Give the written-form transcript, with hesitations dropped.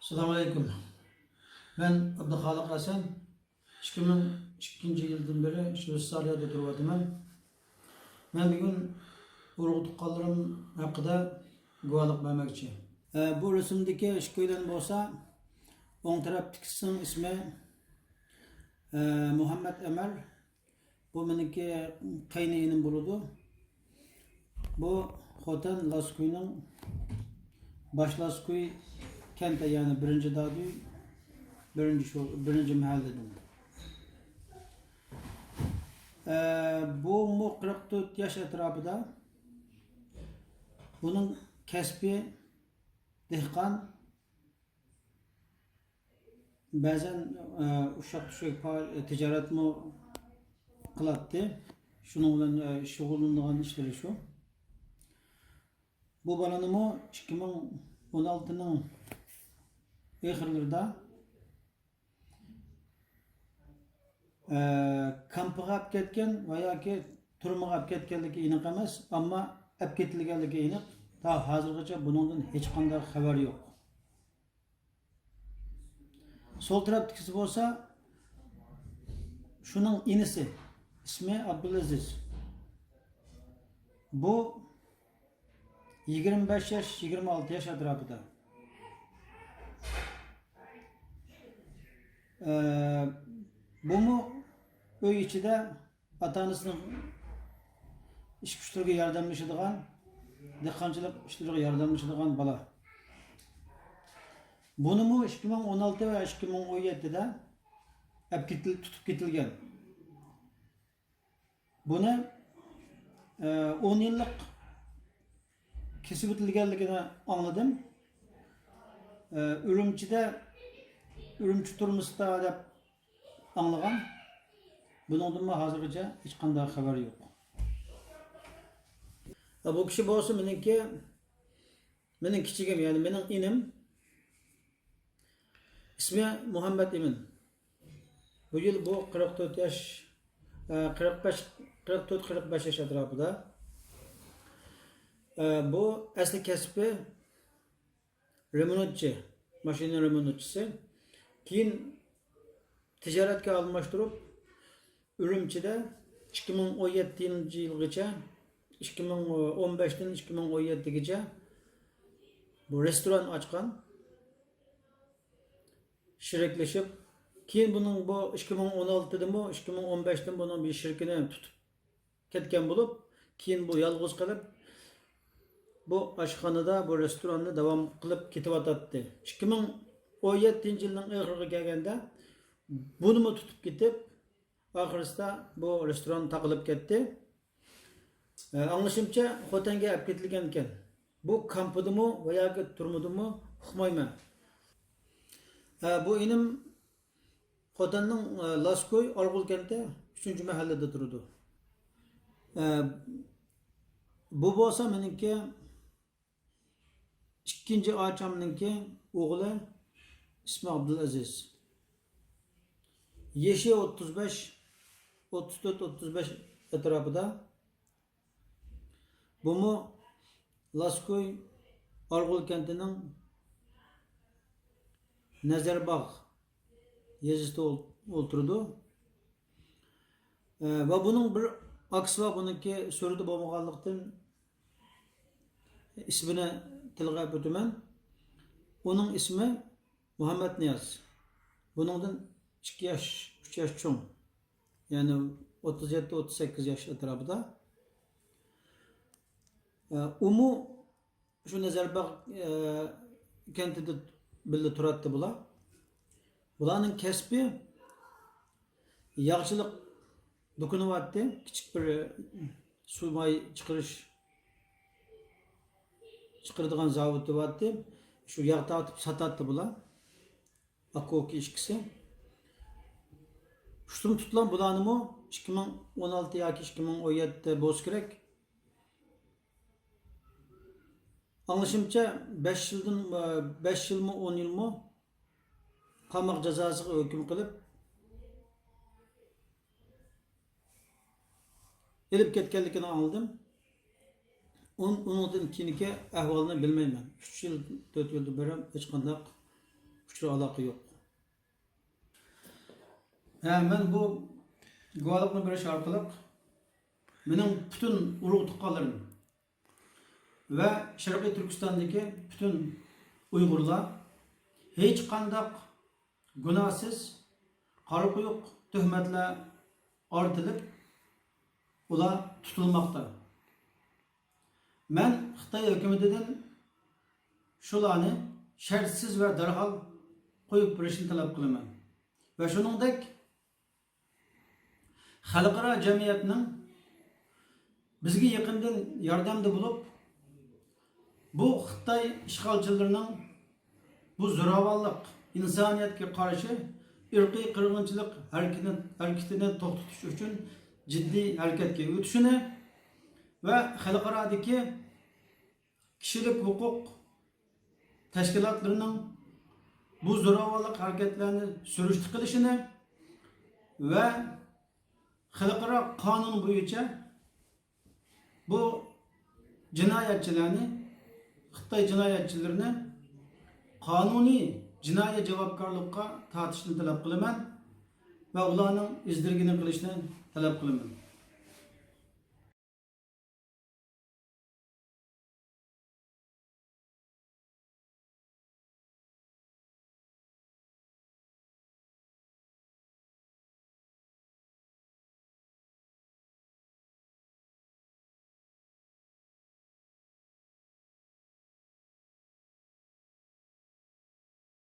Assalomu alaykum. Men Abduxoliq Hasan 2002-yildan beri Shveysariyada turyapman. Men bugun urug' tuqqanlarim haqida guvohlik bermoqchi. Bu rasmdagi ishko'ydan bo'lsa, o'ng tarafdagisining ismi Muhammad Amar. Bu meniki qayninim bo'ladi. Bu xotin Laskuyning Başlaskuy kente, yani birinci dağdı, birinci mahalledim. Bu 44 yaş etrafında bunun kesbi dehqan, bazen uşak ticaret mi kılattı. Şununla şug'ullangan işleri şu. Bu balanımı 2016'nın ahirlarida kampıga olib ketgan va yoki turmaga olib ketganligi aniq emas, ammo olib ketilganligi aniq. Ta hozirgacha buningdan hech qanday xabar yo'q. Sol tarafdagisi bo'lsa, shuning inisi, ismi Abdulaziz. Bu 25 yaş, 26 yaş etrafında. Bu mu öy içinde atanısının iş güçleriga yardımlaşadigan, dehqonchilik ishlariga yardımlaşadigan bala. Bunu mu 2016 ve 2017'de tutup ketilgan. Bunu 10 yıllık kesip ötülgenlikini anladım. Ürümçi turmusda dep anlagan. Bundan da hazırca hiç qanday xabar yok. Bu kişi bolsa mening kichigim, yani mening inim. İsmi Muhammed Emin. Bu yıl bu 44 yaş 44-45 yaş etrafında. Bu asli kesbi remontçi, maşina remontçisi. Keyin ticaretga almashtirib, Ürümçide 2017 yılgacha, 2015'ten 2017'gacha bu restoran açkan, şirkleşip, keyin bunun bu 2016'da mı, 2015'ten bunun bir şirkini tutup ketken bulup, keyin bu yalğız kalıp, bu aşxonada, bu restoranda devam kılıp ketip atattı. 2017 yılının ahırına gelgende bunu mu tutup gidip ahırısta bu restoran takılıp gitti. Anlaşımca Xotanga olib ketilgan ekan. Bu kampıdı mı veya turmudu mu uqmayman. Bu inim Xotanning Laskoy Org'ul kenti 3 mahallada turadi. Bu bo'lsa meniki ikkinchi achamninki o'g'li, ismi Abdulaziz. Yaşı 34-35 etrafında. Bu mu Laskoy Org'ul kentining Nazarbog' yezisida o'tirdi. Va buning bir aksi va buniki surati bo'lmaganlikdan ismini tilga o'taman. Onun ismi Muhammed Niyaz. Buningdan 2 yaş, 3 yaş çoğun. Yani 37-38 yaş etrafında. Umu şu Nazarbog' kentida birga turadi bular. Bularning kasbi yog'chilik do'koni vardı. Kichik bir suv may chiqaradigan zavodi vardı. Şu yog' tortib sotadi bular. Akoki ishkisi. Şutum tutulan bulanımı 2016 yoki 2017'de bo'lsa kerak. Anlaşımca 5 yıl mı 10 yıl mı qamoq jazosiga hukm qilib elib ketganligini anladım. Ondan keyingi ahvolini bilmayman. 3 yil 4 yildan beri hech qanday uçur aloqa yo'q. Men bu guvohlikni berish orqali mening butun ulug' tuqqanlarim va Sharqiy Turkistondagi butun Uyg'urlar hech qanday gunohsiz, qora quyuq tuhmatlar ortilib ular tutilmoqda. Men Xitoy hukumatidan shularni shartsiz va darhol qo'yib berishni talab qilaman. Va shuningdek xalqaro jamiyatning bizga yaqindan yordamda bo'lib, bu Xitoy ishg'olchilarining bu zo'ravonlik, insoniyatga qarshi irqiy qirg'inchilik harakatini to'xtatish uchun jiddiy harakatga o'tishini va xalqarodagi kishilik huquq tashkilotlarining bu zo'ravonlik harakatlarini surishti qilishini va xalqaro qonun bo'yicha bu jinoyatchilarni, Xitoy jinoyatchilarini qonuniy jinoiy javobgarlikka tortishni talab qilaman va ularning izdirgini qilishni talab qilaman.